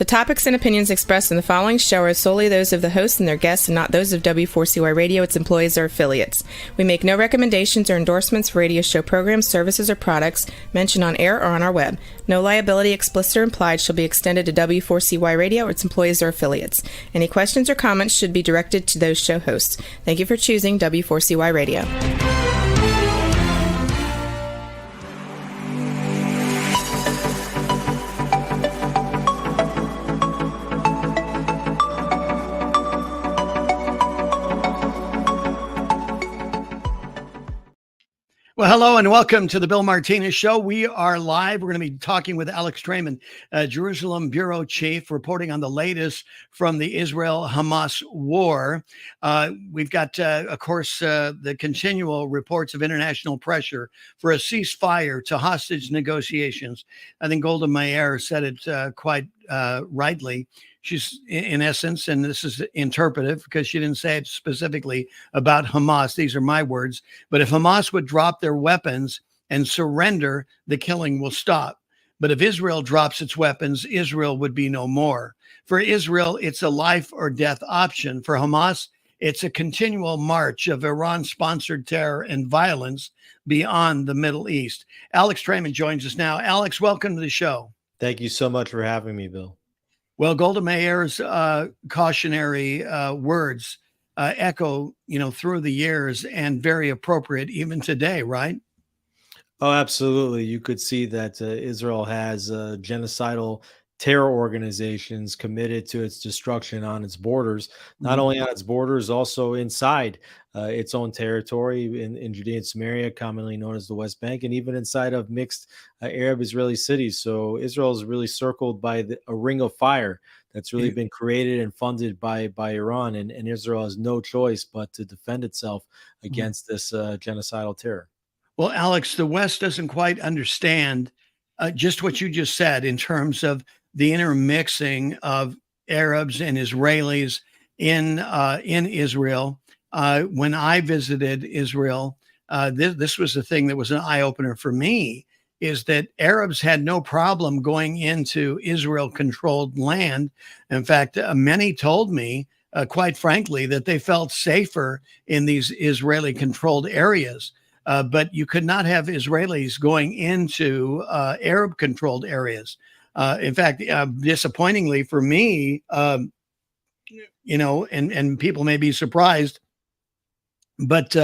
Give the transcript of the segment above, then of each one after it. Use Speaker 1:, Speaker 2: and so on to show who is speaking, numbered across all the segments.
Speaker 1: topics and opinions expressed in the following show are solely those of the host and their guests and not those of W4CY Radio, its employees, or affiliates. We make no recommendations or endorsements for radio show programs, services, or products mentioned on air or on our web. No liability, explicit or implied, shall be extended to W4CY Radio or its employees or affiliates. Any questions or comments should be directed to those show hosts. Thank you for choosing W4CY Radio.
Speaker 2: Well, hello and welcome to the Bill Martinez Show. We are live. We're going to be talking with Alex Traiman, Jerusalem Bureau Chief, reporting on the latest from the Israel-Hamas war. We've got, of course, the continual reports of international pressure for a ceasefire to hostage negotiations. I think Golda Meir said it quite rightly. She's, in essence, and this is interpretive because she didn't say it specifically about Hamas. These are my words. But if Hamas would drop their weapons and surrender, the killing will stop. But if Israel drops its weapons, Israel would be no more. For Israel, it's a life or death option. For Hamas, it's a continual march of Iran-sponsored terror and violence beyond the Middle East. Alex Traiman joins us now. Alex, welcome to the show.
Speaker 3: Thank you so much for having me, Bill.
Speaker 2: Well, Golda Meir's cautionary words echo, through the years and very appropriate even today, right?
Speaker 3: Oh, absolutely. You could see that Israel has genocidal terror organizations committed to its destruction on its borders, not only on its borders, also inside its own territory in Judea and Samaria, commonly known as the West Bank, and even inside of mixed Arab-Israeli cities. So Israel is really circled by a ring of fire that's really been created and funded by Iran, and Israel has no choice but to defend itself against this genocidal terror.
Speaker 2: Well, Alex, the West doesn't quite understand just what you just said in terms of the intermixing of Arabs and Israelis in Israel. When I visited Israel, this was the thing that was an eye-opener for me, is that Arabs had no problem going into Israel-controlled land. In fact, many told me, quite frankly, that they felt safer in these Israeli-controlled areas. But you could not have Israelis going into Arab-controlled areas. In fact, disappointingly for me, and people may be surprised, but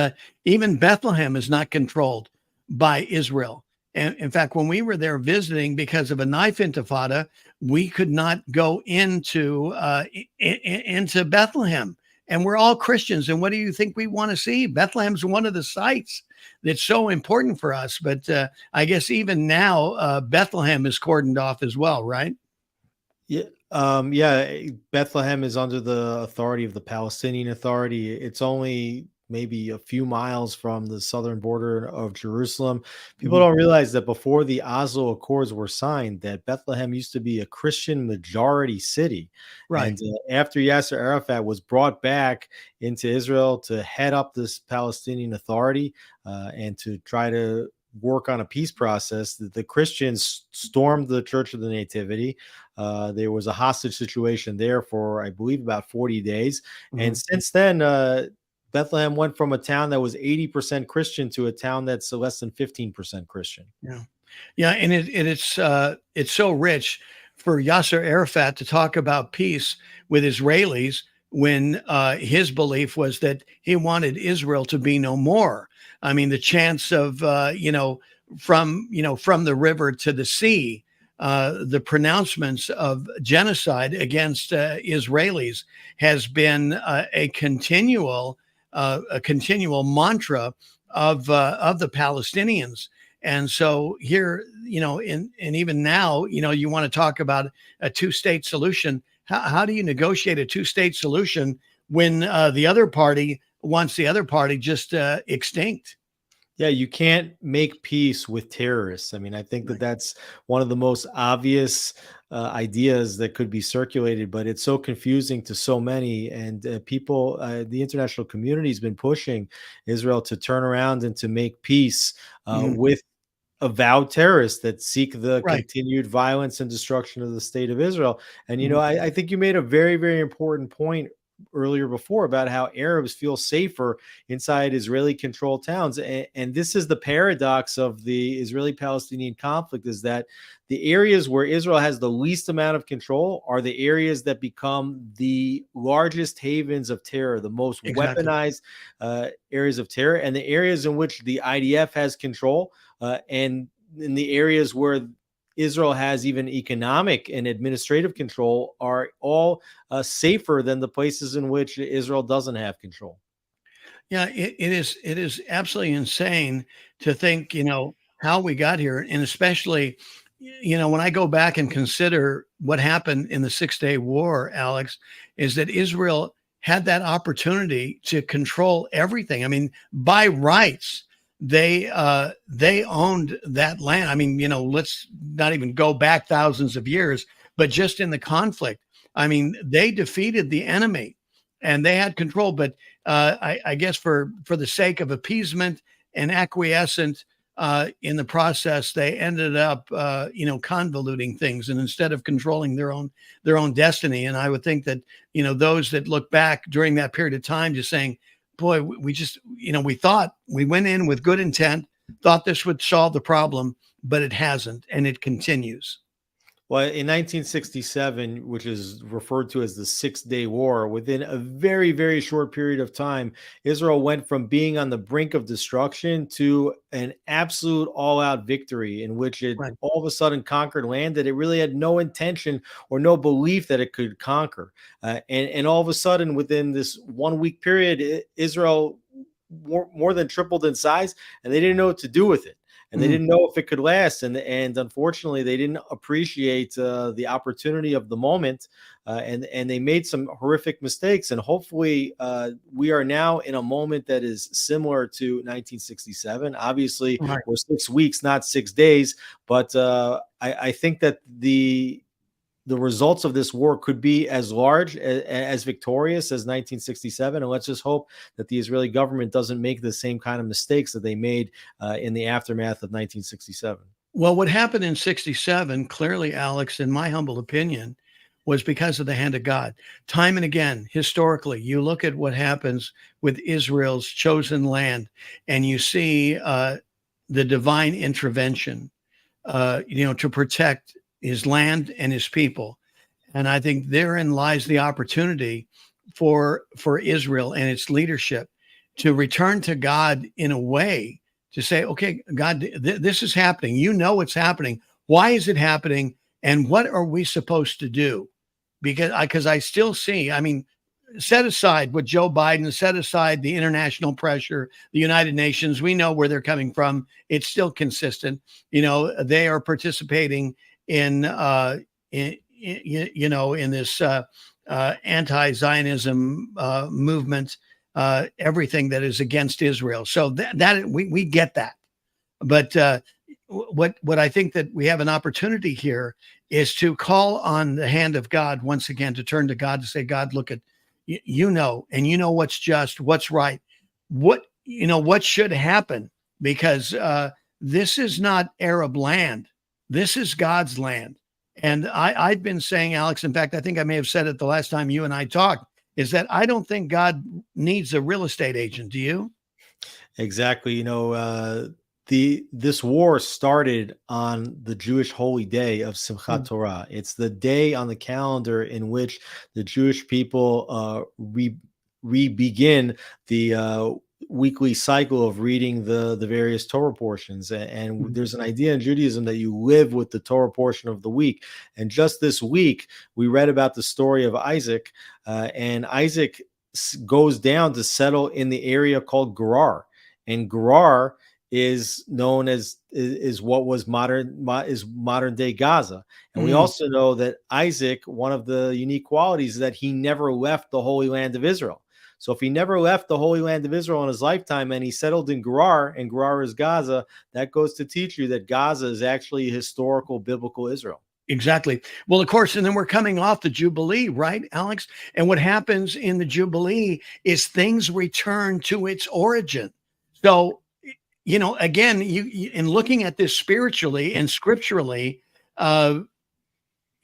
Speaker 2: even Bethlehem is not controlled by Israel. And in fact, when we were there visiting because of a knife intifada, we could not go into Bethlehem. And we're all Christians. And what do you think we want to see? Bethlehem's one of the sites that's so important for us. But I guess even now, Bethlehem is cordoned off as well, right?
Speaker 3: Yeah. Bethlehem is under the authority of the Palestinian Authority. It's only maybe a few miles from the southern border of Jerusalem. People don't realize that before the Oslo Accords were signed, that Bethlehem used to be a Christian majority city.
Speaker 2: Right.
Speaker 3: And after Yasser Arafat was brought back into Israel to head up this Palestinian Authority and to try to work on a peace process, the Christians stormed the Church of the Nativity. There was a hostage situation there for, I believe, about 40 days. And since then, Bethlehem went from a town that was 80% Christian to a town that's less than 15% Christian.
Speaker 2: Yeah. And it's so rich for Yasser Arafat to talk about peace with Israelis when his belief was that he wanted Israel to be no more. I mean, the chance of, from the river to the sea, the pronouncements of genocide against Israelis has been a continual mantra of the Palestinians. And so here, and even now, you want to talk about a two-state solution. How do you negotiate a two-state solution when the other party wants the other party just extinct?
Speaker 3: Yeah, you can't make peace with terrorists. I mean, I think that that's one of the most obvious ideas that could be circulated, but it's so confusing to so many. And people, the international community has been pushing Israel to turn around and to make peace with avowed terrorists that seek the
Speaker 2: Right.
Speaker 3: continued violence and destruction of the state of Israel. And, I think you made a very, very important point earlier before about how Arabs feel safer inside Israeli controlled towns. And this is the paradox of the Israeli Palestinian conflict, is that the areas where Israel has the least amount of control are the areas that become the largest havens of terror, the most
Speaker 2: Exactly.
Speaker 3: weaponized areas of terror, and the areas in which the IDF has control, and in the areas where Israel has even economic and administrative control are all safer than the places in which Israel doesn't have control.
Speaker 2: Yeah, it is absolutely insane to think, how we got here. And especially, when I go back and consider what happened in the 6 Day War, Alex, is that Israel had that opportunity to control everything. I mean, by rights, they owned that land. I mean, let's not even go back thousands of years, but just in the conflict, I mean, they defeated the enemy and they had control. But I guess for the sake of appeasement and acquiescence in the process, they ended up convoluting things, and instead of controlling their own destiny. And I would think that those that look back during that period of time, just saying, boy, we just we thought we went in with good intent, thought this would solve the problem, but it hasn't, and it continues.
Speaker 3: Well, in 1967, which is referred to as the 6 Day War, within a very, very short period of time, Israel went from being on the brink of destruction to an absolute all out victory in which it
Speaker 2: Right.
Speaker 3: all of a sudden conquered land that it really had no intention or no belief that it could conquer. And all of a sudden, within this 1 week period, Israel more than tripled in size, and they didn't know what to do with it. And they didn't know if it could last, and unfortunately, they didn't appreciate the opportunity of the moment, and they made some horrific mistakes. And hopefully, we are now in a moment that is similar to 1967. Obviously,
Speaker 2: Right.
Speaker 3: we're 6 weeks, not 6 days, but I think that the results of this war could be as large, as victorious as 1967. And let's just hope that the Israeli government doesn't make the same kind of mistakes that they made in the aftermath of 1967.
Speaker 2: Well, what happened in 67, clearly, Alex, in my humble opinion, was because of the hand of God. Time and again, historically, you look at what happens with Israel's chosen land, and you see the divine intervention, to protect his land and his people. And I think therein lies the opportunity for Israel and its leadership to return to God in a way to say, okay, God, this is happening. It's happening. Why is it happening? And what are we supposed to do? Because I still see, I mean, set aside what Joe Biden, set aside the international pressure, the United Nations, we know where they're coming from. It's still consistent. They are participating in this anti-Zionism movement, everything that is against Israel. So that we get that. But what I think that we have an opportunity here is to call on the hand of God once again, to turn to God, to say, God, look at, and what's just, what's right, what should happen, because this is not Arab land. This is God's land. And I've been saying, Alex, in fact, I think I may have said it the last time you and I talked, is that I don't think God needs a real estate agent. Do you?
Speaker 3: Exactly. This war started on the Jewish holy day of Simchat Torah. It's the day on the calendar in which the Jewish people re-begin the weekly cycle of reading the various Torah portions. And there's an idea in Judaism that you live with the Torah portion of the week. And just this week, we read about the story of Isaac, and Isaac goes down to settle in the area called Gerar. And Gerar is known as is what was modern day Gaza. And we also know that Isaac, one of the unique qualities is that he never left the Holy Land of Israel. So if he never left the Holy Land of Israel in his lifetime and he settled in Gerar, and Gerar is Gaza, that goes to teach you that Gaza is actually historical biblical Israel.
Speaker 2: Exactly. Well, of course, and then we're coming off the Jubilee, right, Alex? And what happens in the Jubilee is things return to its origin. So again, in looking at this spiritually and scripturally, uh,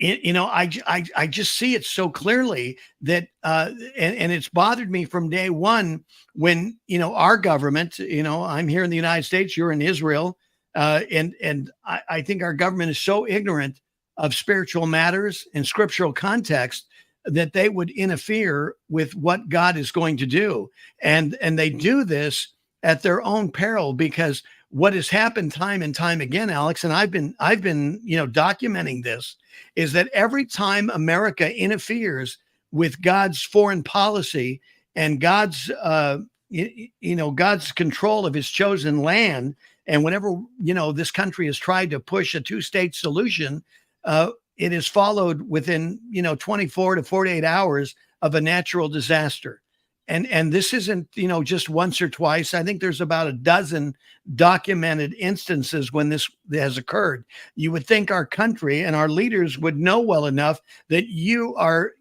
Speaker 2: I just see it so clearly that, and it's bothered me from day one when, our government, I'm here in the United States, you're in Israel. And I think our government is so ignorant of spiritual matters and scriptural context that they would interfere with what God is going to do. And they do this at their own peril, because what has happened time and time again, Alex, and I've been, documenting this, is that every time America interferes with God's foreign policy and God's, God's control of his chosen land, and whenever, this country has tried to push a two-state solution, it is followed within, 24 to 48 hours of a natural disaster. And this isn't, just once or twice. I think there's about a dozen documented instances when this has occurred. You would think our country and our leaders would know well enough that you are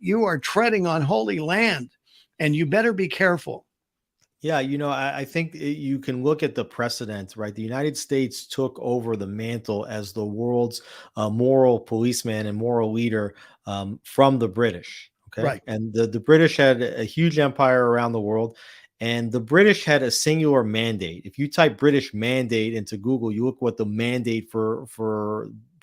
Speaker 2: treading on holy land, and you better be careful.
Speaker 3: Yeah, I think you can look at the precedent, right? The United States took over the mantle as the world's moral policeman and moral leader from the British. Okay.
Speaker 2: Right.
Speaker 3: And the British had a huge empire around the world, and the British had a singular mandate. If you type British mandate into Google, you look what the mandate for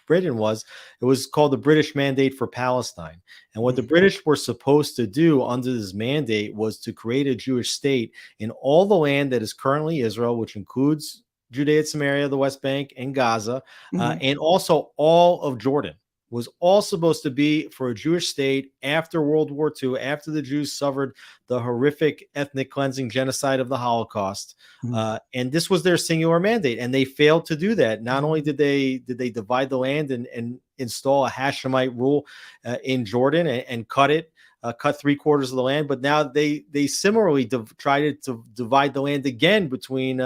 Speaker 3: Britain was. It was called the British Mandate for Palestine. And what the British were supposed to do under this mandate was to create a Jewish state in all the land that is currently Israel, which includes Judea, Samaria, the West Bank, and Gaza, and also all of Jordan. Was all supposed to be for a Jewish state after World War II, after the Jews suffered the horrific ethnic cleansing genocide of the Holocaust. And this was their singular mandate, and they failed to do that. Not only did they divide the land and install a Hashemite rule in Jordan and cut 3/4 of the land, but now they similarly tried to divide the land again between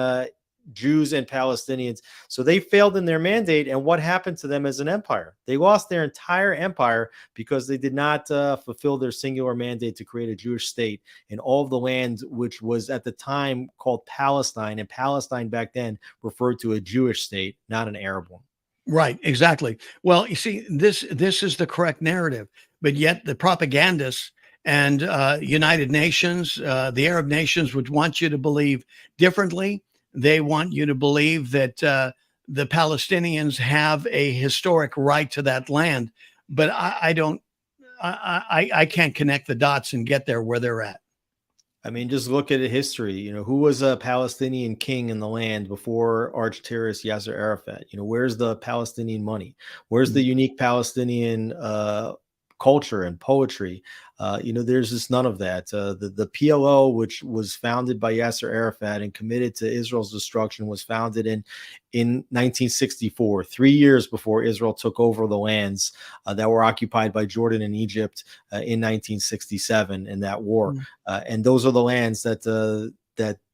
Speaker 3: Jews and Palestinians. So they failed in their mandate. And what happened to them as an empire? They lost their entire empire because they did not fulfill their singular mandate to create a Jewish state in all of the land, which was at the time called Palestine. And Palestine back then referred to a Jewish state, not an Arab one.
Speaker 2: Right, exactly. Well, you see, this is the correct narrative, but yet the propagandists and United Nations, the Arab nations, would want you to believe differently. They want you to believe that the Palestinians have a historic right to that land, but I don't. I can't connect the dots and get there where they're at.
Speaker 3: I mean, just look at history. Who was a Palestinian king in the land before arch terrorist Yasser Arafat? Where's the Palestinian money? Where's the unique Palestinian culture and poetry? There's just none of that. The PLO, which was founded by Yasser Arafat and committed to Israel's destruction, was founded in 1964, 3 years before Israel took over the lands that were occupied by Jordan and Egypt in 1967 in that war. And those are the lands that the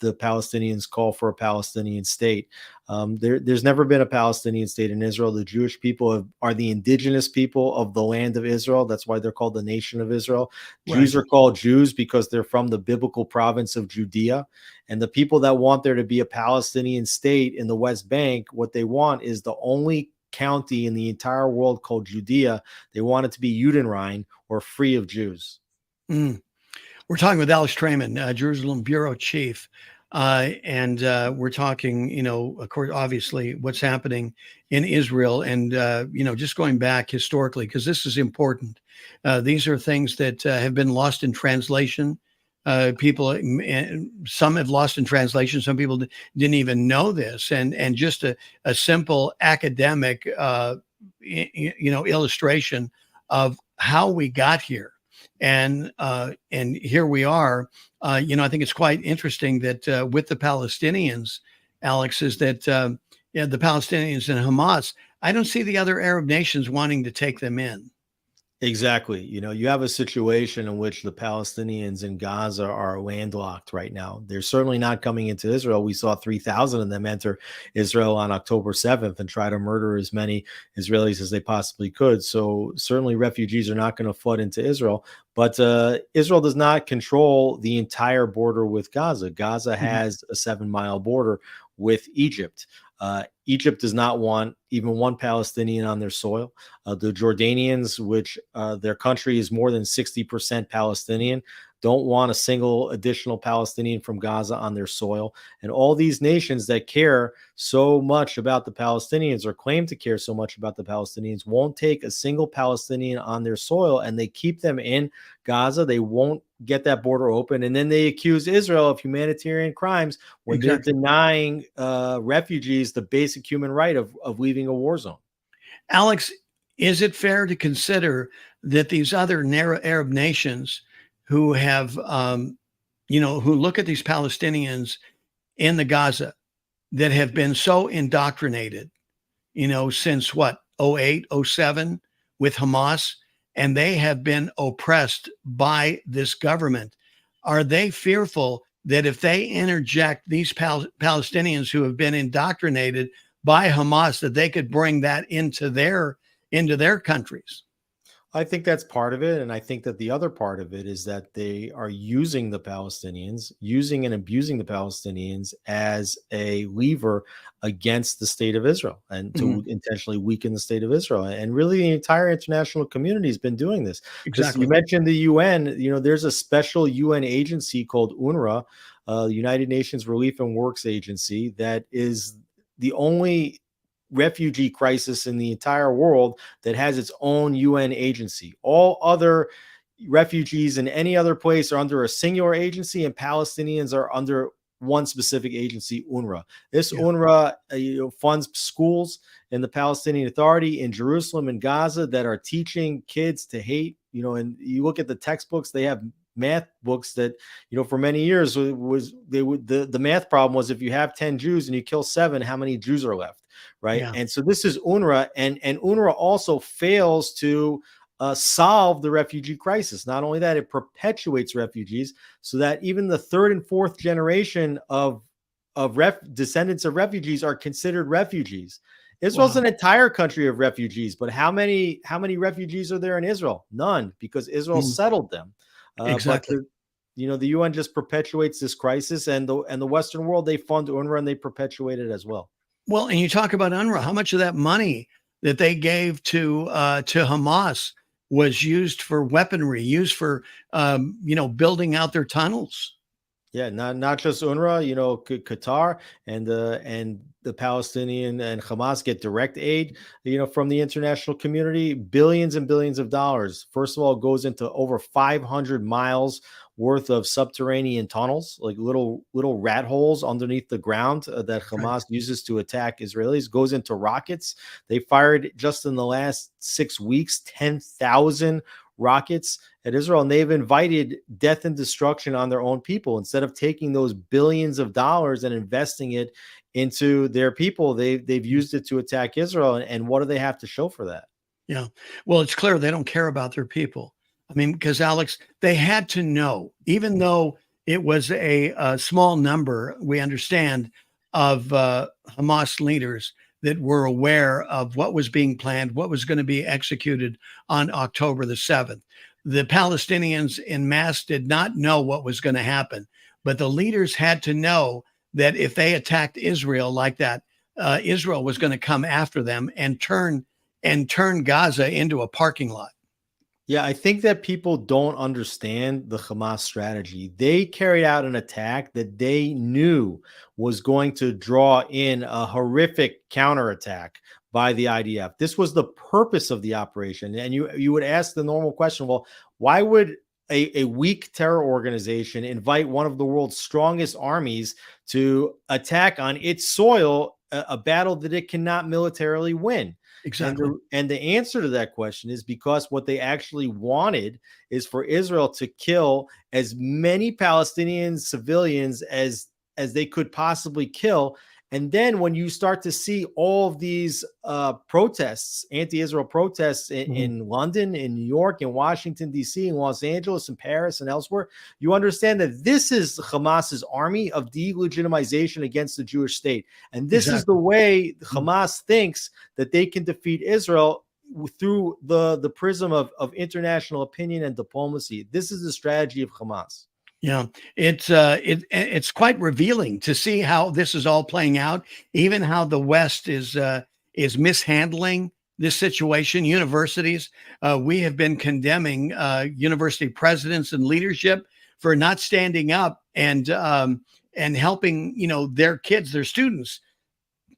Speaker 3: Palestinians call for a Palestinian state. There's never been a Palestinian state in Israel. The Jewish people are the indigenous people of the land of Israel. That's why they're called the nation of Israel. Right. Jews are called Jews because they're from the biblical province of Judea. And the people that want there to be a Palestinian state in the West Bank, what they want is the only county in the entire world called Judea. They want it to be Judenrein, or free of Jews.
Speaker 2: We're talking with Alex Traiman, Jerusalem Bureau Chief. And we're talking, of course, obviously what's happening in Israel and, just going back historically, because this is important. These are things that have been lost in translation. Some have lost in translation. Some people didn't even know this. And just a simple academic, illustration of how we got here. And here we are. I think it's quite interesting that with the Palestinians, Alex, is that the Palestinians and Hamas, I don't see the other Arab nations wanting to take them in.
Speaker 3: Exactly. You have a situation in which the Palestinians in Gaza are landlocked right now. They're certainly not coming into Israel. We saw 3,000 of them enter Israel on October 7th and try to murder as many Israelis as they possibly could. So certainly refugees are not going to flood into Israel. But Israel does not control the entire border with Gaza. Gaza
Speaker 2: Mhm.
Speaker 3: has a 7-mile border with Egypt. Egypt does not want even one Palestinian on their soil. The Jordanians, which their country is more than 60% Palestinian, don't want a single additional Palestinian from Gaza on their soil. And all these nations that care so much about the Palestinians or claim to care so much about the Palestinians won't take a single Palestinian on their soil, and they keep them in Gaza. They won't get that border open. And then they accuse Israel of humanitarian crimes when they're
Speaker 2: Exactly.
Speaker 3: denying refugees the basic human right of leaving a war zone.
Speaker 2: Alex, is it fair to consider that these other Arab nations who have, who look at these Palestinians in the Gaza that have been so indoctrinated, since what, '08, '07 with Hamas, and they have been oppressed by this government. Are they fearful that if they interject these Palestinians who have been indoctrinated by Hamas, that they could bring that into their countries?
Speaker 3: I think that's part of it. And I think that the other part of it is that they are using the Palestinians, using and abusing the Palestinians as a lever against the state of Israel and
Speaker 2: Mhm.
Speaker 3: to intentionally weaken the state of Israel. And really, the entire international community has been doing this. Because you
Speaker 2: Exactly.
Speaker 3: mentioned the UN, there's a special UN agency called UNRWA, United Nations Relief and Works Agency, that is the only refugee crisis in the entire world that has its own UN agency. All other refugees in any other place are under a singular agency, and Palestinians are under one specific agency, UNRWA. This
Speaker 2: Yeah.
Speaker 3: UNRWA funds schools in the Palestinian Authority in Jerusalem and Gaza that are teaching kids to hate. And you look at the textbooks; they have math books that for many years the math problem was if you have 10 Jews and you kill 7, how many Jews are left? Right.
Speaker 2: Yeah.
Speaker 3: And so this is UNRWA, and UNRWA also fails to solve the refugee crisis. Not only that, it perpetuates refugees so that even the third and fourth generation of descendants of refugees are considered refugees. Israel's
Speaker 2: Wow.
Speaker 3: an entire country of refugees, but how many refugees are there in Israel? None, because Israel
Speaker 2: Mhm.
Speaker 3: settled them. But
Speaker 2: Exactly.
Speaker 3: the UN just perpetuates this crisis, and the Western world, they fund UNRWA and they perpetuate it as well.
Speaker 2: Well, and you talk about UNRWA, how much of that money that they gave to Hamas was used for weaponry, used for building out their tunnels?
Speaker 3: Yeah, not just UNRWA, Qatar and the Palestinian and Hamas get direct aid, from the international community, billions and billions of dollars. First of all, it goes into over 500 miles worth of subterranean tunnels, like little rat holes underneath the ground that
Speaker 2: Right.
Speaker 3: Hamas uses to attack Israelis. Goes into rockets. They fired just in the last 6 weeks 10,000 rockets at Israel, and they've invited death and destruction on their own people. Instead of taking those billions of dollars and investing it into their people, they've used it to attack Israel. And what do they have to show for that?
Speaker 2: Yeah. Well, it's clear they don't care about their people. I mean, because Alex, they had to know, even though it was a small number, we understand, of Hamas leaders that were aware of what was being planned, what was going to be executed on October the 7th. The Palestinians en masse did not know what was going to happen, but the leaders had to know that if they attacked Israel like that, Israel was going to come after them and turn Gaza into a parking lot.
Speaker 3: Yeah, I think that people don't understand the Hamas strategy. They carried out an attack that they knew was going to draw in a horrific counterattack by the IDF. This was the purpose of the operation. And you would ask the normal question, well, why would a weak terror organization invite one of the world's strongest armies to attack on its soil a battle that it cannot militarily win? And
Speaker 2: Exactly.
Speaker 3: the answer to that question is because what they actually wanted is for Israel to kill as many Palestinian civilians as they could possibly kill, And then when you start to see all of these protests, anti-Israel protests in London, in New York, in Washington, D.C., in Los Angeles, in Paris, and elsewhere, you understand that this is Hamas's army of delegitimization against the Jewish state. And this is the way Hamas thinks that they can defeat Israel, through the prism of international opinion and diplomacy. This is the strategy of Hamas.
Speaker 2: Yeah, it's quite revealing to see how this is all playing out, even how the West is mishandling this situation. Universities, we have been condemning university presidents and leadership for not standing up and helping, their kids, their students,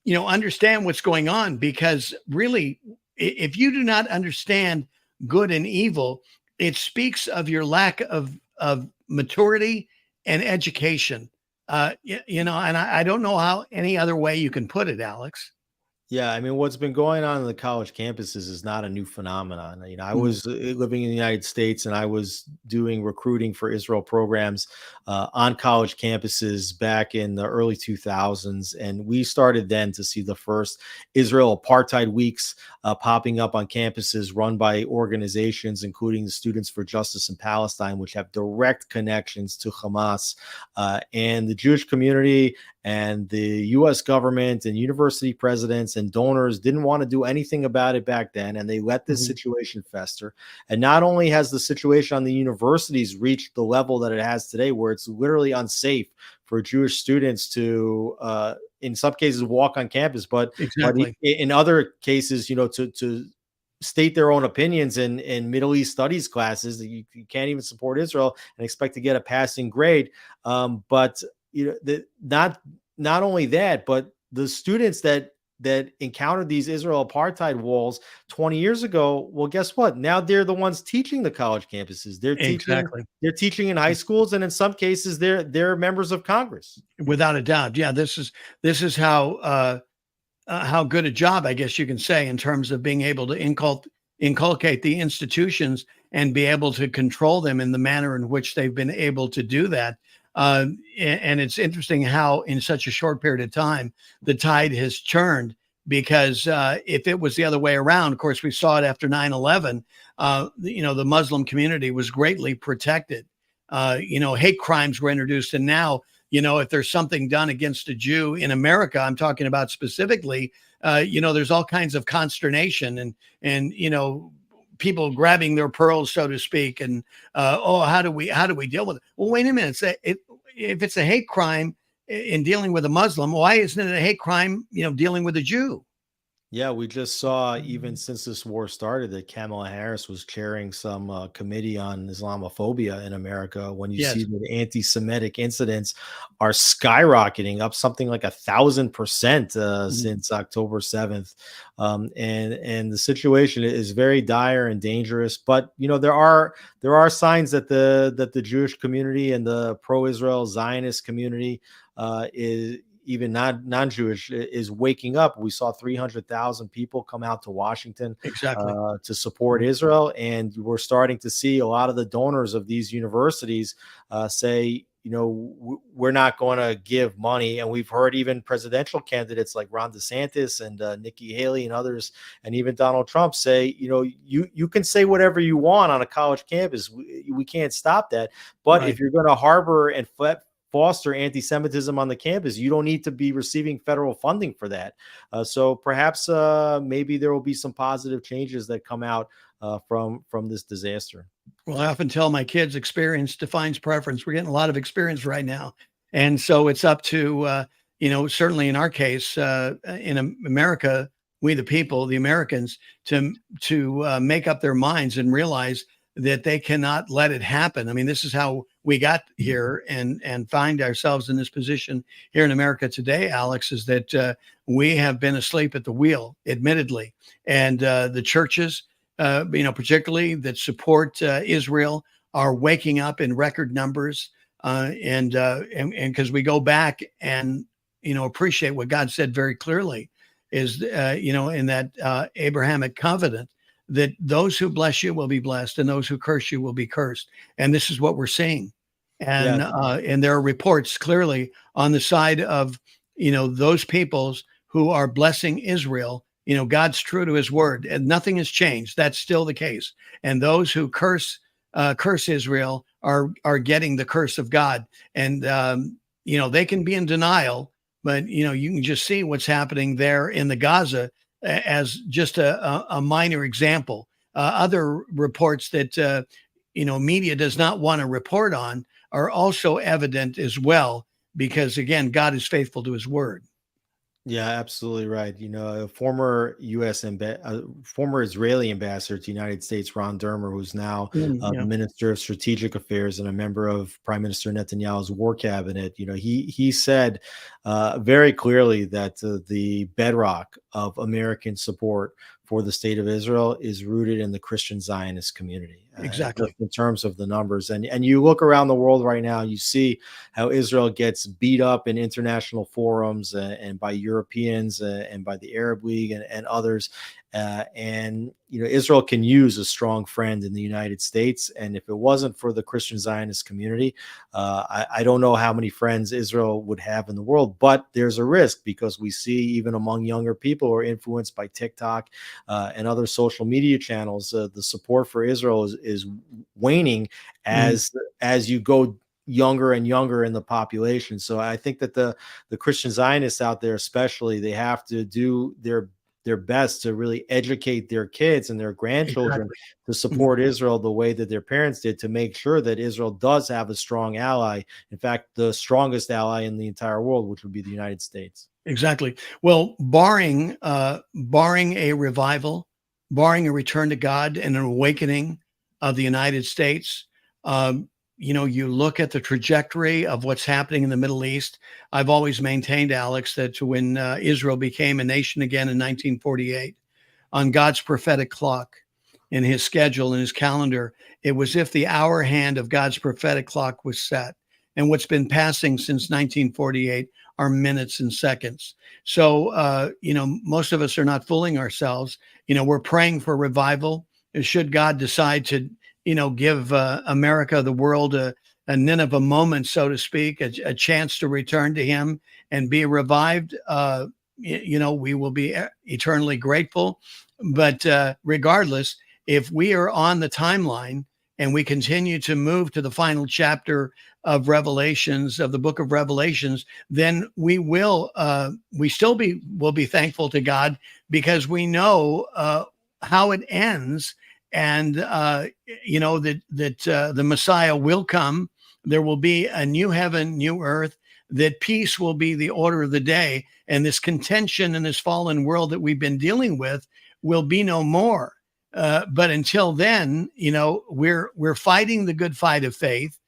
Speaker 2: understand what's going on. Because really, if you do not understand good and evil, it speaks of your lack of maturity and education. And I don't know how any other way you can put it, Alex.
Speaker 3: Yeah, I mean, what's been going on in the college campuses is not a new phenomenon. I was living in the United States, and I was doing recruiting for Israel programs on college campuses back in the early 2000s. And we started then to see the first Israel apartheid weeks popping up on campuses run by organizations, including the Students for Justice in Palestine, which have direct connections to Hamas. And the Jewish community and the U.S. government and university presidents and donors didn't want to do anything about it back then, and they let this situation fester. And not only has the situation on the universities reached the level that it has today, where it's literally unsafe for Jewish students to, in some cases, walk on campus, but in other cases, to state their own opinions in Middle East studies classes. You can't even support Israel and expect to get a passing grade. But not only that, but the students that encountered these Israel apartheid walls 20 years ago, well, guess what? Now they're the ones teaching the college campuses. They're teaching in high schools, and in some cases, they're members of Congress.
Speaker 2: Without a doubt, yeah. This is how good a job, I guess you can say, in terms of being able to inculcate the institutions and be able to control them in the manner in which they've been able to do that. And it's interesting how in such a short period of time, the tide has churned, because if it was the other way around, of course, we saw it after 9/11, the Muslim community was greatly protected. Hate crimes were introduced. And now, if there's something done against a Jew in America, I'm talking about specifically, there's all kinds of consternation and people grabbing their pearls, so to speak. And, how do we deal with it? Well, wait a minute. If it's a hate crime in dealing with a Muslim, why isn't it a hate crime, dealing with a Jew?
Speaker 3: Yeah, we just saw, even since this war started, that Kamala Harris was chairing some committee on Islamophobia in America. When you see that anti-Semitic incidents are skyrocketing up something like 1,000% since October 7th. And the situation is very dire and dangerous. But, there are signs that the Jewish community and the pro-Israel Zionist community is, even non-Jewish, is waking up. We saw 300,000 people come out to Washington to support Israel. And we're starting to see a lot of the donors of these universities say, we're not going to give money. And we've heard even presidential candidates like Ron DeSantis and Nikki Haley and others, and even Donald Trump say, you can say whatever you want on a college campus. We can't stop that. But if you're going to harbor and foster anti-Semitism on the campus, you don't need to be receiving federal funding for that. So perhaps maybe there will be some positive changes that come out from this disaster.
Speaker 2: Well, I often tell my kids, experience defines preference. We're getting a lot of experience right now. And so it's up to, certainly in our case, in America, we the people, the Americans, to make up their minds and realize that they cannot let it happen. I mean, this is how we got here and find ourselves in this position here in America today, Alex, is that we have been asleep at the wheel, admittedly. And the churches, particularly that support Israel, are waking up in record numbers. And because we go back and, appreciate what God said very clearly is, in that Abrahamic covenant, that those who bless you will be blessed and those who curse you will be cursed. And this is what we're seeing. And and there are reports clearly on the side of those peoples who are blessing Israel, God's true to his word and nothing has changed. That's still the case. And those who curse Israel are getting the curse of God. And, they can be in denial, but, you can just see what's happening there in the Gaza as just a minor example. Other reports that, media does not want to report on are also evident as well, because again, God is faithful to his word.
Speaker 3: Yeah, absolutely right. A former former Israeli ambassador to the United States, Ron Dermer, who's now
Speaker 2: Yeah,
Speaker 3: Minister of Strategic Affairs and a member of Prime Minister Netanyahu's war cabinet. He said very clearly that the bedrock of American support for the state of Israel is rooted in the Christian Zionist community.
Speaker 2: exactly.
Speaker 3: Just in terms of the numbers, and you look around the world right now, you see how Israel gets beat up in international forums and by Europeans and by the Arab League and others. And Israel can use a strong friend in the United States. And if it wasn't for the Christian Zionist community, I don't know how many friends Israel would have in the world. But there's a risk, because we see even among younger people who are influenced by TikTok and other social media channels, the support for Israel is waning as you go younger and younger in the population. So I think that the Christian Zionists out there, especially, they have to do their best to really educate their kids and their grandchildren
Speaker 2: Exactly.
Speaker 3: to support Israel the way that their parents did, to make sure that Israel does have a strong ally. In fact, the strongest ally in the entire world, which would be the United States.
Speaker 2: Exactly. Well, barring a revival, barring a return to God and an awakening of the United States, you look at the trajectory of what's happening in the Middle East. I've always maintained, Alex, that when Israel became a nation again in 1948, on God's prophetic clock, in his schedule, in his calendar, it was if the hour hand of God's prophetic clock was set. And what's been passing since 1948 are minutes and seconds. So, most of us are not fooling ourselves. We're praying for revival. Should God decide to, give America, the world, a Nineveh moment, so to speak, a chance to return to him and be revived, we will be eternally grateful. But regardless, if we are on the timeline and we continue to move to the final chapter of the book of Revelations, then we will be thankful to God, because we know how it ends, and that the Messiah will come. There will be a new heaven, new earth, that peace will be the order of the day, and this contention in this fallen world that we've been dealing with will be no more. But until then, we're fighting the good fight of faith,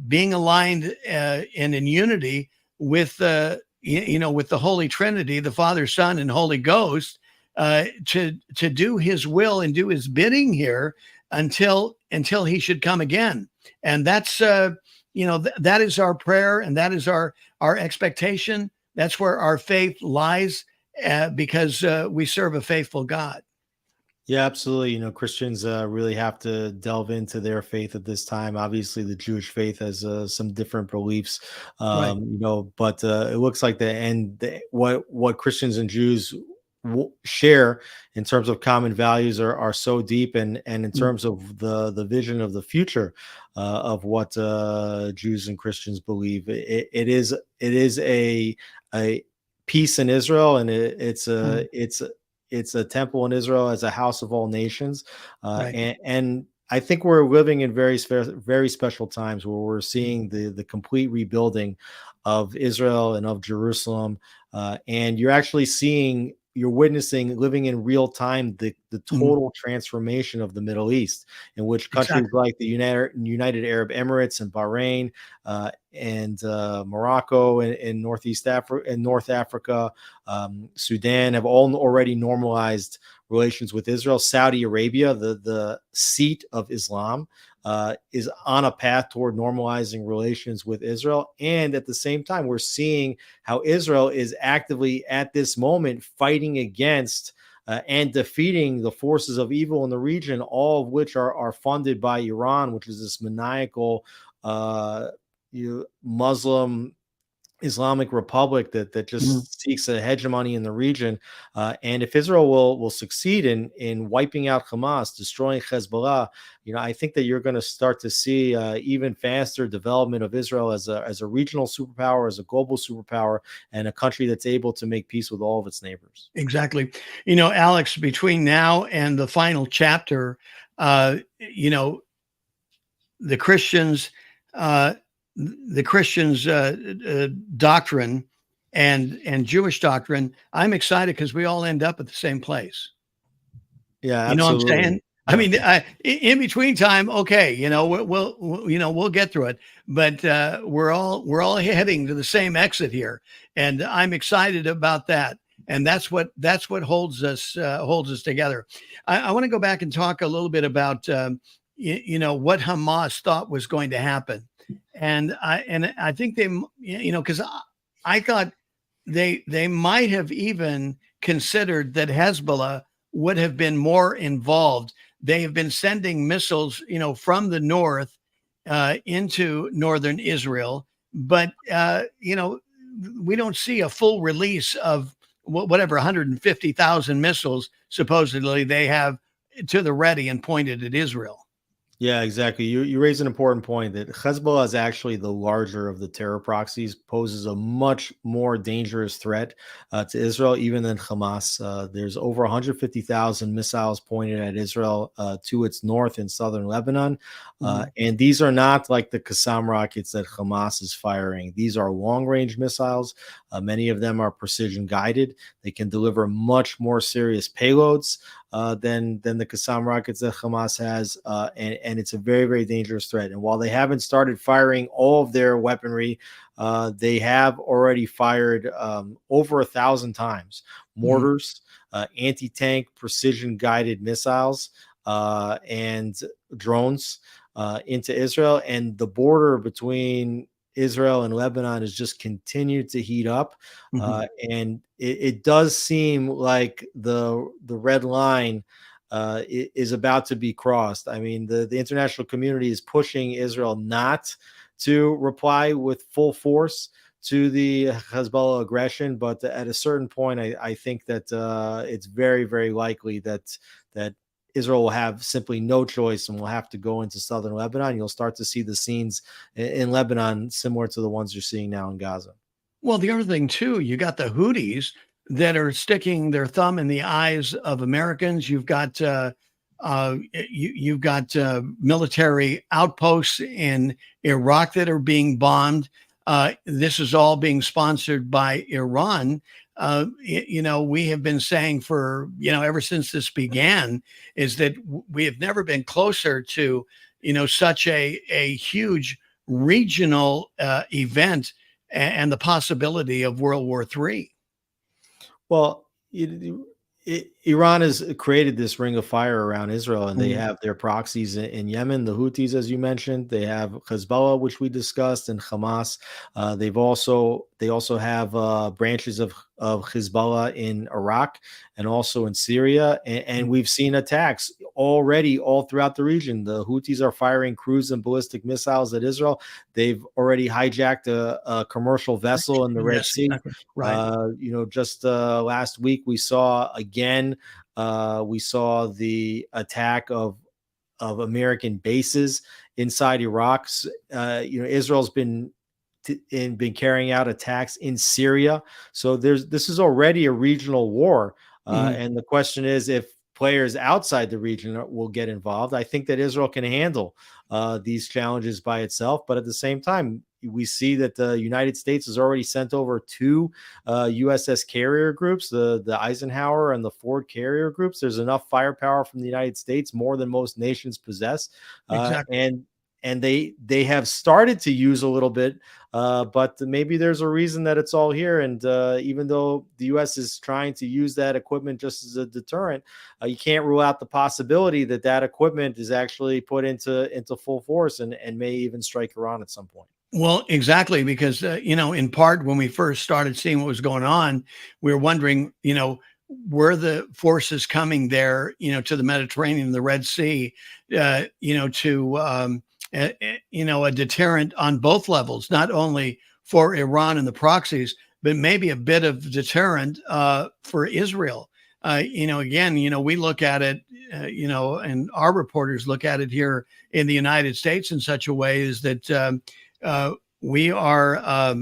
Speaker 2: being aligned and in unity with with the Holy Trinity, the Father, Son, and Holy Ghost, to do His will and do His bidding here until He should come again. And that's that is our prayer, and that is our expectation. That's where our faith lies, because we serve a faithful God.
Speaker 3: Yeah, absolutely. Christians really have to delve into their faith at this time. Obviously, the Jewish faith has some different beliefs,
Speaker 2: Right.
Speaker 3: but it looks like what Christians and Jews share in terms of common values are so deep, and in terms of the vision of the future of what Jews and Christians believe. It is a peace in Israel, and it's a temple in Israel as a house of all nations.
Speaker 2: Right.
Speaker 3: And I think we're living in very special times, where we're seeing the complete rebuilding of Israel and of Jerusalem. And you're witnessing, living in real time, the total transformation of the Middle East, in which countries like the United Arab Emirates and Bahrain and Morocco and North Africa, Sudan, have all already normalized relations with Israel. Saudi Arabia, the seat of Islam, is on a path toward normalizing relations with Israel. And at the same time, we're seeing how Israel is actively at this moment fighting against and defeating the forces of evil in the region, all of which are funded by Iran, which is this maniacal Muslim Islamic Republic that
Speaker 2: Mhm.
Speaker 3: just seeks a hegemony in the region. And if Israel will succeed in wiping out Hamas, destroying Hezbollah, I think that you're going to start to see even faster development of Israel as a regional superpower, as a global superpower, and a country that's able to make peace with all of its neighbors.
Speaker 2: Exactly. Alex, between now and the final chapter, you know, the Christians, uh, doctrine and Jewish doctrine. I'm excited because we all end up at the same place.
Speaker 3: Yeah,
Speaker 2: You know what I'm
Speaker 3: absolutely.
Speaker 2: saying? I
Speaker 3: Yeah.
Speaker 2: mean, in between time, okay, we'll get through it, but we're all heading to the same exit here, and I'm excited about that. And that's what holds us together. I want to go back and talk a little bit about what Hamas thought was going to happen, and I think because I thought they might have even considered that Hezbollah would have been more involved. They have been sending missiles, from the north into northern Israel, but we don't see a full release of whatever 150,000 missiles supposedly they have to the ready and pointed at Israel.
Speaker 3: Yeah, exactly. You raise an important point that Hezbollah is actually the larger of the terror proxies, poses a much more dangerous threat to Israel even than Hamas. There's over 150,000 missiles pointed at Israel to its north in southern Lebanon. And these are not like the Qassam rockets that Hamas is firing. These are long range missiles. Many of them are precision guided. They can deliver much more serious payloads than the Qassam rockets that Hamas has, and it's a very, very dangerous threat. And while they haven't started firing all of their weaponry, they have already fired over 1,000 times mortars, anti-tank precision guided missiles, and drones into Israel. And the border between Israel and Lebanon has just continued to heat up, and it does seem like the red line is about to be crossed. I mean, the international community is pushing Israel not to reply with full force to the Hezbollah aggression, but at a certain point, I think that it's very, very likely that Israel will have simply no choice and will have to go into southern Lebanon. You'll start to see the scenes in Lebanon similar to the ones you're seeing now in Gaza.
Speaker 2: Well, the other thing too, you got the Houthis that are sticking their thumb in the eyes of Americans. You've got military outposts in Iraq that are being bombed. This is all being sponsored by Iran. We have been saying for ever since this began is that we have never been closer to such a huge regional event and the possibility of World War III.
Speaker 3: Well, Iran has created this ring of fire around Israel, and they have their proxies in Yemen, the Houthis, as you mentioned. They have Hezbollah, which we discussed, and Hamas. They also have branches of Hezbollah in Iraq and also in Syria, and we've seen attacks already all throughout the region. The Houthis are firing cruise and ballistic missiles at Israel. They've already hijacked a commercial vessel in the Red Sea.
Speaker 2: Exactly. Right.
Speaker 3: Just last week we saw again. We saw the attack of American bases inside Iraq. Israel's been carrying out attacks in Syria. So this is already a regional war. And the question is if players outside the region will get involved. I think that Israel can handle these challenges by itself. But at the same time, we see that the United States has already sent over two USS carrier groups, the Eisenhower and the Ford carrier groups. There's enough firepower from the United States, more than most nations possess.
Speaker 2: Exactly.
Speaker 3: And they have started to use a little bit, but maybe there's a reason that it's all here. And even though the U.S. is trying to use that equipment just as a deterrent, you can't rule out the possibility that equipment is actually put into full force and may even strike Iran at some point.
Speaker 2: Well, exactly, because, in part, when we first started seeing what was going on, we were wondering, were the forces coming there, to the Mediterranean, the Red Sea, to, a deterrent on both levels, not only for Iran and the proxies, but maybe a bit of deterrent for Israel. Again, we look at it, and our reporters look at it here in the United States in such a way is that we are,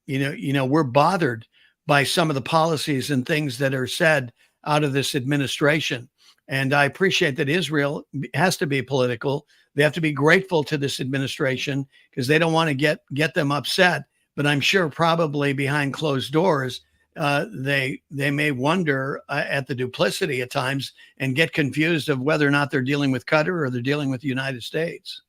Speaker 2: we're bothered by some of the policies and things that are said out of this administration. And I appreciate that Israel has to be political. They have to be grateful to this administration because they don't want to get them upset. But I'm sure probably behind closed doors, they may wonder at the duplicity at times and get confused of whether or not they're dealing with Qatar or they're dealing with the United States.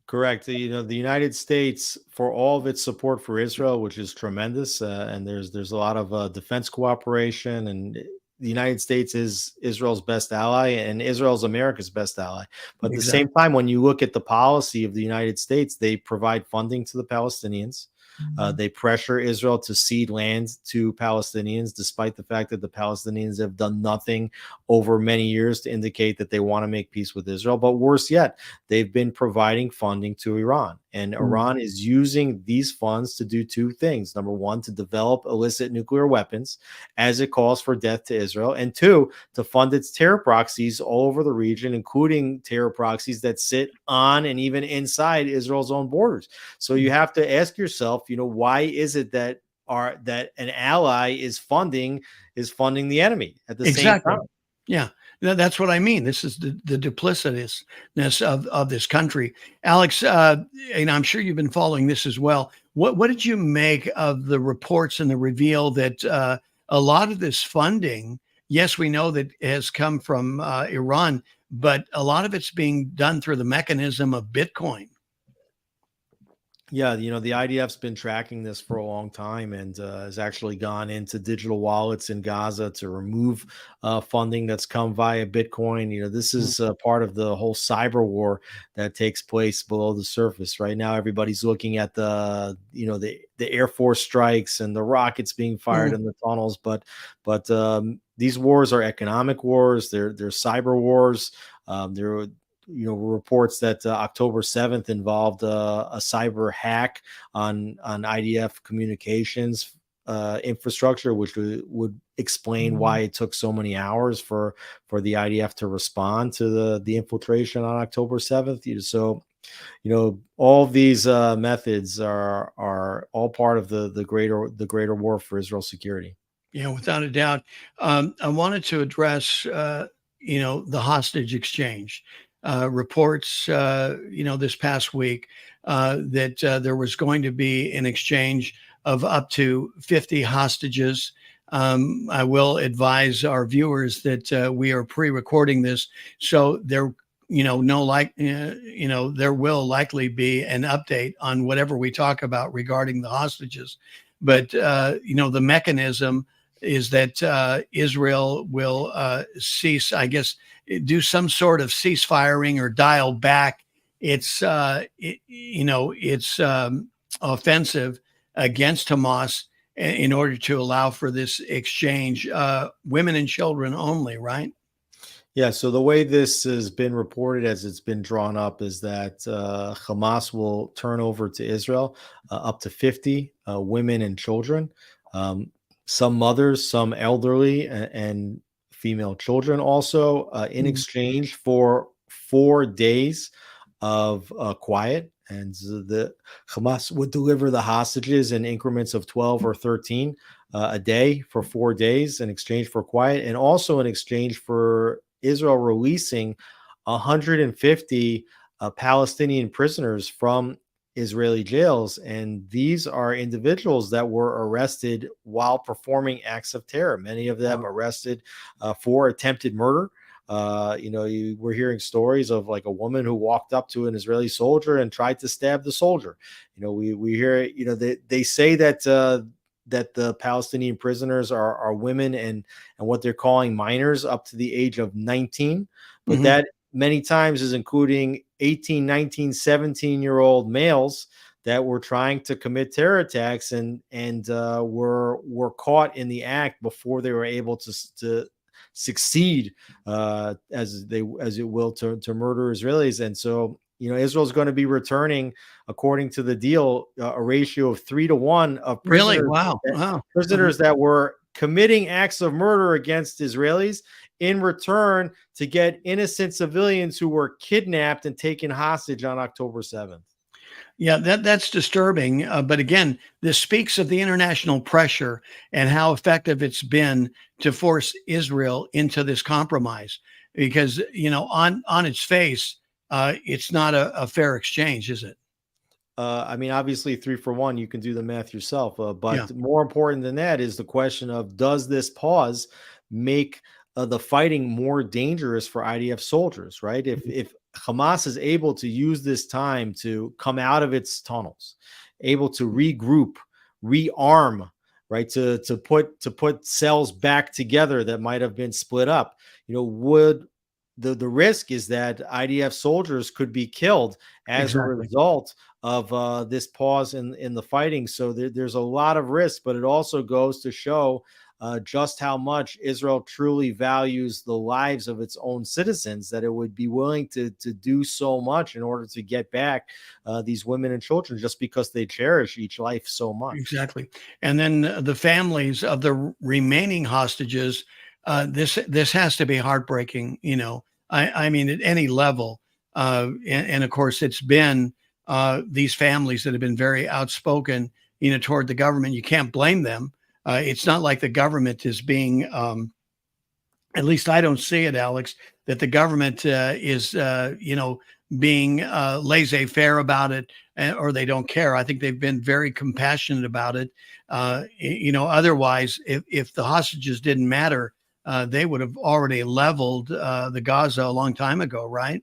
Speaker 3: Correct. The United States, for all of its support for Israel, which is tremendous, and there's a lot of defense cooperation, and the United States is Israel's best ally, and Israel's America's best ally. But at the same time, when you look at the policy of the United States, they provide funding to the Palestinians. They pressure Israel to cede land to Palestinians, despite the fact that the Palestinians have done nothing over many years to indicate that they want to make peace with Israel. But worse yet, they've been providing funding to Iran. And Iran is using these funds to do two things. Number one, to develop illicit nuclear weapons as it calls for death to Israel. And two, to fund its terror proxies all over the region, including terror proxies that sit on and even inside Israel's own borders. So you have to ask yourself, why is it that an ally is funding the enemy at the same time?
Speaker 2: Yeah, that's what I mean. This is the duplicitousness of this country. Alex, and I'm sure you've been following this as well. What did you make of the reports and the reveal that a lot of this funding, yes, we know that has come from Iran, but a lot of it's being done through the mechanism of Bitcoin?
Speaker 3: Yeah, the IDF's been tracking this for a long time and has actually gone into digital wallets in Gaza to remove funding that's come via Bitcoin. This is part of the whole cyber war that takes place below the surface. Right now, everybody's looking at the Air Force strikes and the rockets being fired in the tunnels, but these wars are economic wars. They're cyber wars. They're reports that October 7th involved a cyber hack on IDF communications infrastructure, which would explain why it took so many hours for the IDF to respond to the infiltration on October 7th. So, all of these methods are all part of the greater war for Israel's security.
Speaker 2: Yeah, without a doubt. I wanted to address, the hostage exchange. Reports, this past week that there was going to be an exchange of up to 50 hostages. I will advise our viewers that we are pre-recording this, so there, there will likely be an update on whatever we talk about regarding the hostages. But the mechanism is that Israel will cease, I guess, do some sort of ceasefiring or dial back its offensive against Hamas in order to allow for this exchange. Women and children only, right?
Speaker 3: Yeah, so the way this has been reported as it's been drawn up is that Hamas will turn over to Israel up to 50 women and children, some mothers, some elderly, and female children also, in exchange for 4 days of quiet. And the Hamas would deliver the hostages in increments of 12 or 13 a day for 4 days in exchange for quiet, and also in exchange for Israel releasing 150 Palestinian prisoners from Israeli jails. And these are individuals that were arrested while performing acts of terror, many of them arrested for attempted murder. We're hearing stories of like a woman who walked up to an Israeli soldier and tried to stab the soldier. We hear, they say that the Palestinian prisoners are women and what they're calling minors up to the age of 19, but that many times is including 18, 19, 17-year-old males that were trying to commit terror attacks and were caught in the act before they were able to succeed, as it will, to murder Israelis. And so, Israel's going to be returning, according to the deal, a ratio of 3-1 of prisoners,
Speaker 2: Really? Wow.
Speaker 3: prisoners that were committing acts of murder against Israelis in return to get innocent civilians who were kidnapped and taken hostage on October 7th.
Speaker 2: Yeah, that's disturbing. But again, this speaks of the international pressure and how effective it's been to force Israel into this compromise. Because, on its face, it's not a fair exchange, is it?
Speaker 3: Obviously 3-for-1, you can do the math yourself. But
Speaker 2: Yeah.
Speaker 3: more important than that is the question of, does this pause make the fighting more dangerous for IDF soldiers, right? If Hamas is able to use this time to come out of its tunnels, able to regroup, rearm, right, to put cells back together that might have been split up, would the risk is that IDF soldiers could be killed as a result of this pause in the fighting. So there's a lot of risk, but it also goes to show just how much Israel truly values the lives of its own citizens, that it would be willing to do so much in order to get back these women and children, just because they cherish each life so much.
Speaker 2: Exactly. And then the families of the remaining hostages, this has to be heartbreaking, I mean, at any level. And of course, it's been these families that have been very outspoken, toward the government. You can't blame them. It's not like the government is being, at least I don't see it, Alex, that the government is, being laissez-faire about it, or they don't care. I think they've been very compassionate about it. Otherwise, if the hostages didn't matter, they would have already leveled the Gaza a long time ago, right?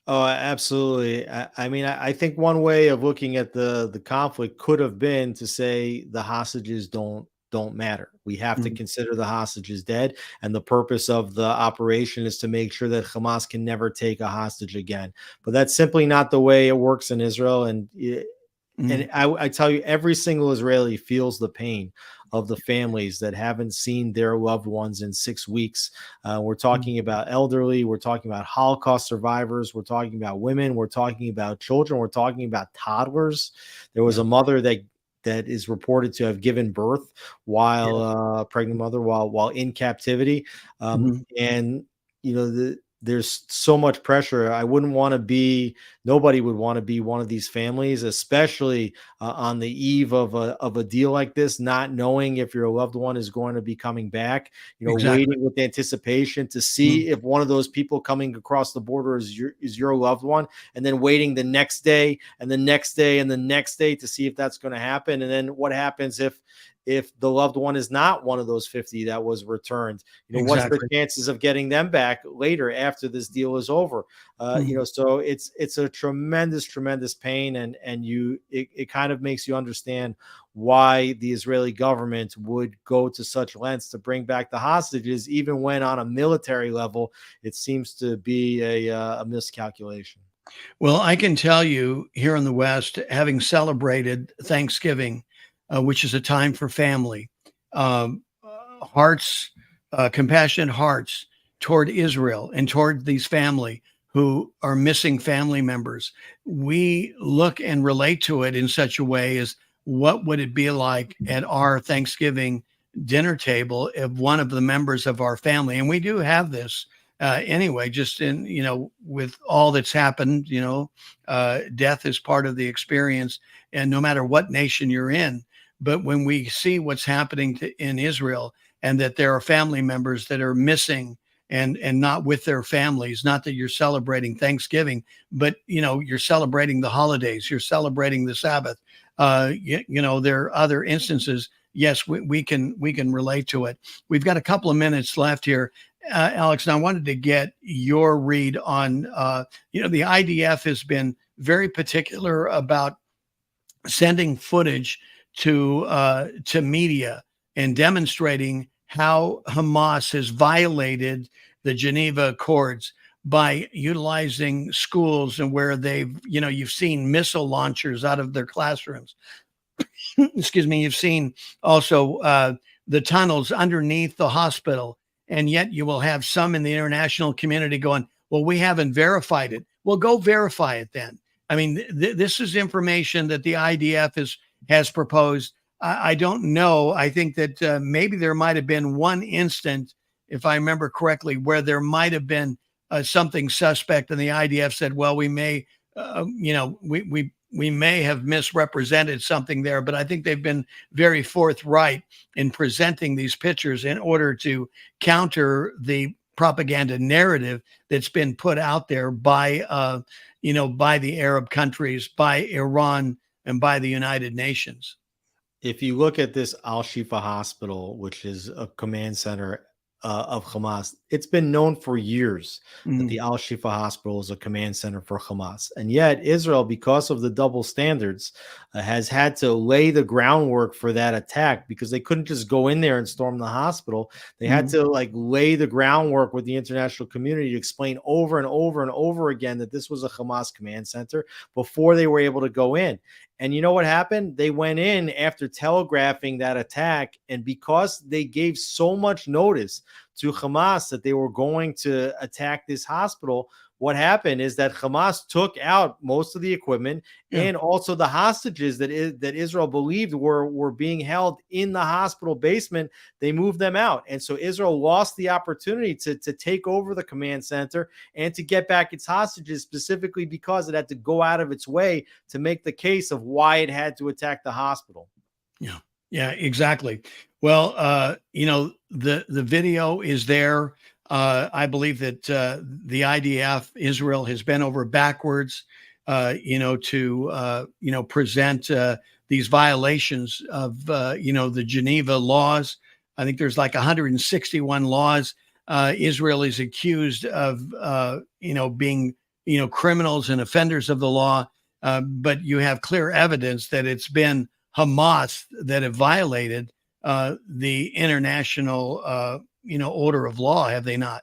Speaker 3: Oh, absolutely. I think one way of looking at the conflict could have been to say the hostages don't matter. We have to consider the hostages dead, and the purpose of the operation is to make sure that Hamas can never take a hostage again. But that's simply not the way it works in Israel. And I tell you, every single Israeli feels the pain of the families that haven't seen their loved ones in 6 weeks. We're talking about elderly. We're talking about Holocaust survivors. We're talking about women. We're talking about children. We're talking about toddlers. There was a mother that is reported to have given birth while pregnant mother while in captivity. And there's so much pressure. Nobody would want to be one of these families, especially on the eve of a deal like this, not knowing if your loved one is going to be coming back, waiting with anticipation to see if one of those people coming across the border is your loved one, and then waiting the next day and the next day and the next day to see if that's going to happen. And then what happens if the loved one is not one of those 50 that was returned? What's the chances of getting them back later after this deal is over? So it's a tremendous pain, and it kind of makes you understand why the Israeli government would go to such lengths to bring back the hostages, even when on a military level it seems to be a miscalculation.
Speaker 2: Well, I can tell you, here in the West, having celebrated Thanksgiving, which is a time for family, compassionate hearts toward Israel and toward these family who are missing family members. We look and relate to it in such a way as, what would it be like at our Thanksgiving dinner table if one of the members of our family, and we do have this anyway, just in, with all that's happened, death is part of the experience, and no matter what nation you're in. But when we see what's happening in Israel, and that there are family members that are missing and not with their families, not that you're celebrating Thanksgiving, but, you're celebrating the holidays, you're celebrating the Sabbath. There are other instances. Yes, we can relate to it. We've got a couple of minutes left here, Alex, and I wanted to get your read on, the IDF has been very particular about sending footage to media and demonstrating how Hamas has violated the Geneva Accords by utilizing schools, and where they've, you've seen missile launchers out of their classrooms. Excuse me. You've seen also the tunnels underneath the hospital. And yet you will have some in the international community going, well, we haven't verified it. Well, go verify it then. I mean, this is information that the IDF has proposed. I don't know. I think that maybe there might have been one instant, if I remember correctly, where there might have been something suspect, and the IDF said, "Well, we may, we may have misrepresented something there." But I think they've been very forthright in presenting these pictures in order to counter the propaganda narrative that's been put out there by by the Arab countries, by Iran, and by the United Nations.
Speaker 3: If you look at this Al Shifa hospital, which is a command center of Hamas, it's been known for years that the Al Shifa hospital is a command center for Hamas. And yet Israel, because of the double standards, has had to lay the groundwork for that attack, because they couldn't just go in there and storm the hospital. They had to lay the groundwork with the international community to explain over and over and over again that this was a Hamas command center before they were able to go in. And you know what happened? They went in after telegraphing that attack. And because they gave so much notice to Hamas that they were going to attack this hospital, what happened is that Hamas took out most of the equipment and also the hostages that Israel believed were being held in the hospital basement. They moved them out. And so Israel lost the opportunity to take over the command center and to get back its hostages, specifically because it had to go out of its way to make the case of why it had to attack the hospital.
Speaker 2: Yeah, exactly. Well, the video is there. I believe that the IDF, Israel, has bent over backwards, to present these violations of, the Geneva laws. I think there's like 161 laws. Israel is accused of, being, criminals and offenders of the law. But you have clear evidence that it's been Hamas that have violated the international, order of law, have they not?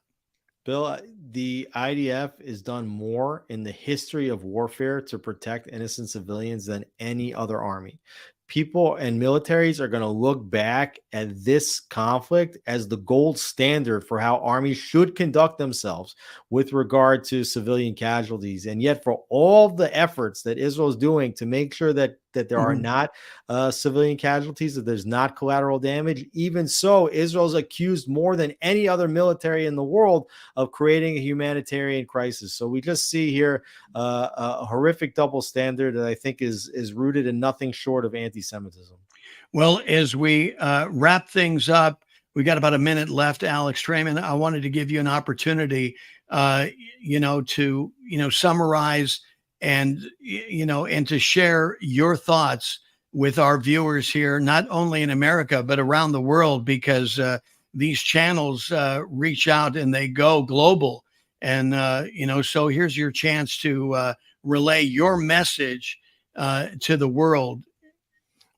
Speaker 3: Bill, the IDF has done more in the history of warfare to protect innocent civilians than any other army. People and militaries are going to look back at this conflict as the gold standard for how armies should conduct themselves with regard to civilian casualties. And yet, for all the efforts that Israel is doing to make sure that there are not civilian casualties, that there's not collateral damage, even so, Israel's accused more than any other military in the world of creating a humanitarian crisis. So we just see here a horrific double standard that I think is rooted in nothing short of anti-Semitism.
Speaker 2: Well, as we wrap things up, we got about a minute left, Alex Traiman. I wanted to give you an opportunity, to, summarize and to share your thoughts with our viewers here, not only in America, but around the world, because these channels reach out and they go global. And, so here's your chance to relay your message to the world.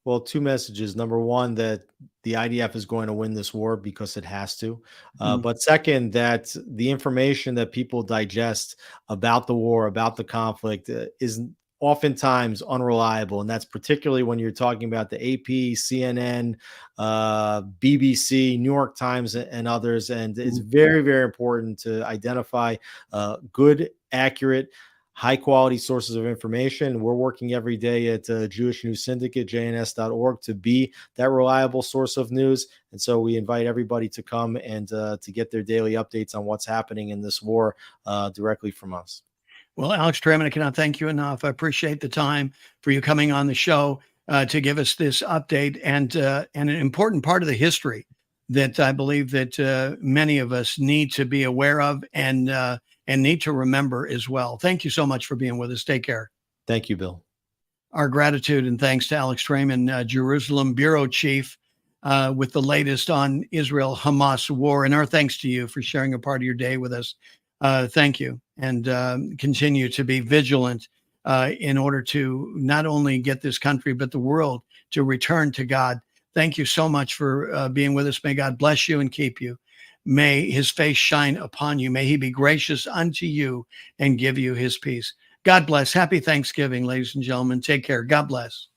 Speaker 3: Well, two messages. Number one, that the IDF is going to win this war because it has to. But second, that the information that people digest about the war, about the conflict, is oftentimes unreliable. And that's particularly when you're talking about the AP, CNN, BBC, New York Times, and others. And it's very, very important to identify good, accurate, high quality sources of information. We're working every day at Jewish News Syndicate, jns.org, to be that reliable source of news. And so we invite everybody to come and to get their daily updates on what's happening in this war directly from us.
Speaker 2: Well, Alex Traiman, I cannot thank you enough. I appreciate the time for you coming on the show to give us this update and an important part of the history that I believe that many of us need to be aware of and need to remember as well. Thank you so much for being with us. Take care.
Speaker 3: Thank you, Bill.
Speaker 2: Our gratitude and thanks to Alex Traiman, Jerusalem Bureau Chief, with the latest on Israel-Hamas war. And our thanks to you for sharing a part of your day with us. Thank you. And continue to be vigilant in order to not only get this country, but the world to return to God. Thank you so much for being with us. May God bless you and keep you. May his face shine upon you. May he be gracious unto you and give you his peace. God bless. Happy Thanksgiving, ladies and gentlemen. Take care. God bless.